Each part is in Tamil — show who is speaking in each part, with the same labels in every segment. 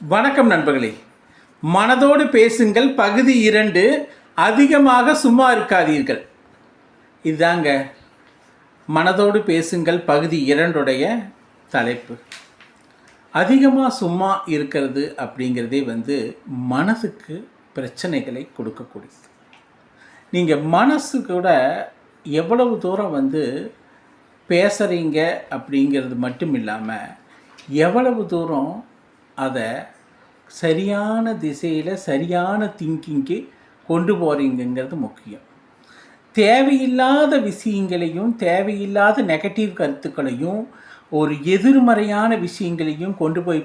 Speaker 1: வணக்கம் நண்பர்களே. மனதோடு பேசுங்கள் பகுதி 2. அதிகமாக சும்மா இருக்காதீர்கள். இதுதாங்க மனதோடு பேசுங்கள் பகுதி 2 தலைப்பு. அதிகமாக சும்மா இருக்கிறது அப்படிங்கிறதே மனதுக்கு பிரச்சனைகளை கொடுக்கக்கூடியது. நீங்கள் மனசு கூட எவ்வளவு தூரம் பேசுகிறீங்க அப்படிங்கிறது மட்டும் இல்லாமல் எவ்வளவு தூரம் அதை சரியான திசையில் சரியான திங்கிங்க்கு கொண்டு போகிறீங்கிறது முக்கியம். தேவையில்லாத விஷயங்களையும் தேவையில்லாத நெகட்டிவ் கருத்துக்களையும் ஒரு எதிர்மறையான விஷயங்களையும் கொண்டு போய்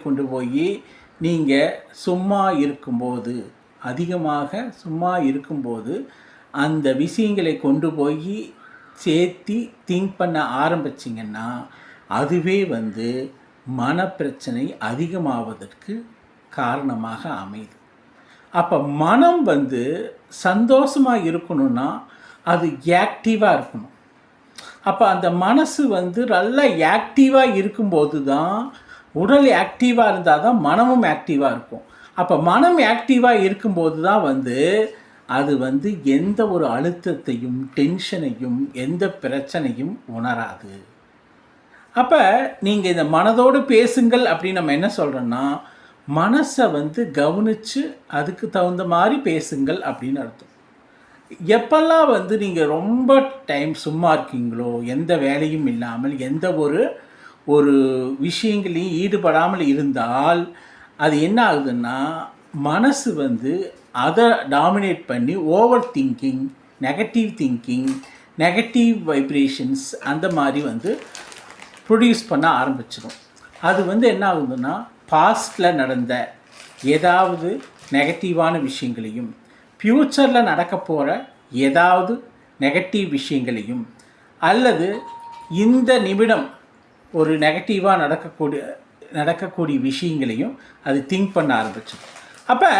Speaker 1: நீங்கள் சும்மா இருக்கும்போது, அதிகமாக சும்மா இருக்கும்போது அந்த விஷயங்களை கொண்டு போய் சேர்த்தி திங்க் பண்ண ஆரம்பிச்சிங்கன்னா அதுவே மனப்பிரச்சனை அதிகமாவதற்கு காரணமாக அமையுது. அப்போ மனம் சந்தோஷமாக இருக்கணும்னா அது ஆக்டிவாக இருக்கணும். அப்போ அந்த மனசு நல்லா ஆக்டிவாக இருக்கும்போது தான், உடல் ஆக்டிவாக இருந்தால் தான் மனமும் ஆக்டிவாக இருக்கும். அப்போ மனம் ஆக்டிவாக இருக்கும்போது தான் அது எந்த ஒரு அழுத்தத்தையும் டென்ஷனையும் எந்த பிரச்சனையும் உணராது. அப்போ நீங்கள் இந்த மனதோடு பேசுங்கள் அப்படின்னு நம்ம என்ன சொல்கிறோன்னா, மனசை கவனித்து அதுக்கு தகுந்த மாதிரி பேசுங்கள் அப்படின்னு அர்த்தம். எப்பெல்லாம் நீங்கள் ரொம்ப டைம் சும்மா இருக்கீங்களோ, எந்த வேலையும் இல்லாமல் எந்த ஒரு விஷயங்களையும் ஈடுபடாமல் இருந்தால் அது என்ன ஆகுதுன்னா, மனசு அதை டாமினேட் பண்ணி ஓவர் திங்கிங், நெகட்டிவ் வைப்ரேஷன்ஸ் அந்த மாதிரி ப்ரொடியூஸ் பண்ண ஆரம்பிச்சிடும். அது என்ன ஆகுதுன்னா, பாஸ்டில் நடந்த ஏதாவது நெகட்டிவான விஷயங்களையும் ஃப்யூச்சரில் நடக்க போகிற ஏதாவது நெகட்டிவ் விஷயங்களையும் அல்லது இந்த நிமிடம் ஒரு நெகட்டிவாக நடக்கக்கூடிய விஷயங்களையும் அது திங்க் பண்ண ஆரம்பிச்சிடும். அப்போ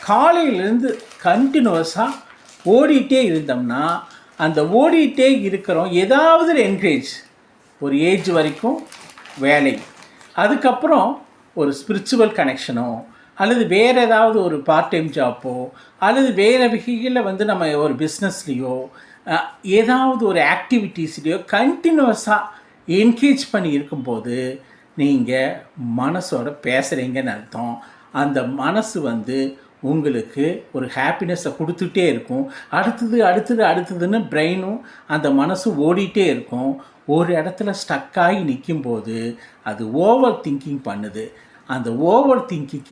Speaker 1: காலையிலேருந்து கண்டினியூஸாக ஓடிட்டே இருந்தோம்னா, அந்த ஓடிட்டே இருக்கிறோம் ஏதாவது என்கரேஜ், ஒரு ஏஜ் வரைக்கும் வேலை, அதுக்கப்புறம் ஒரு ஸ்பிரிச்சுவல் கனெக்ஷனோ அல்லது வேறு ஏதாவது ஒரு பார்ட் டைம் ஜாப்போ அல்லது வேறு வகையில் நம்ம ஒரு பிஸ்னஸ்லேயோ ஏதாவது ஒரு ஆக்டிவிட்டீஸ்லேயோ கண்டினியூஸாக என்கேஜ் பண்ணி இருக்கும்போது நீங்கள் மனசோட பேசுகிறீங்கன்னு அர்த்தம். அந்த மனசு உங்களுக்கு ஒரு ஹாப்பினஸை கொடுத்துட்டே இருக்கும். அடுத்ததுன்னு பிரெயினும் அந்த மனசு ஓடிட்டே இருக்கும். ஒரு இடத்துல ஸ்டக்காகி நிற்கும்போது அது ஓவர் திங்கிங் பண்ணுது. அந்த ஓவர் திங்கிங்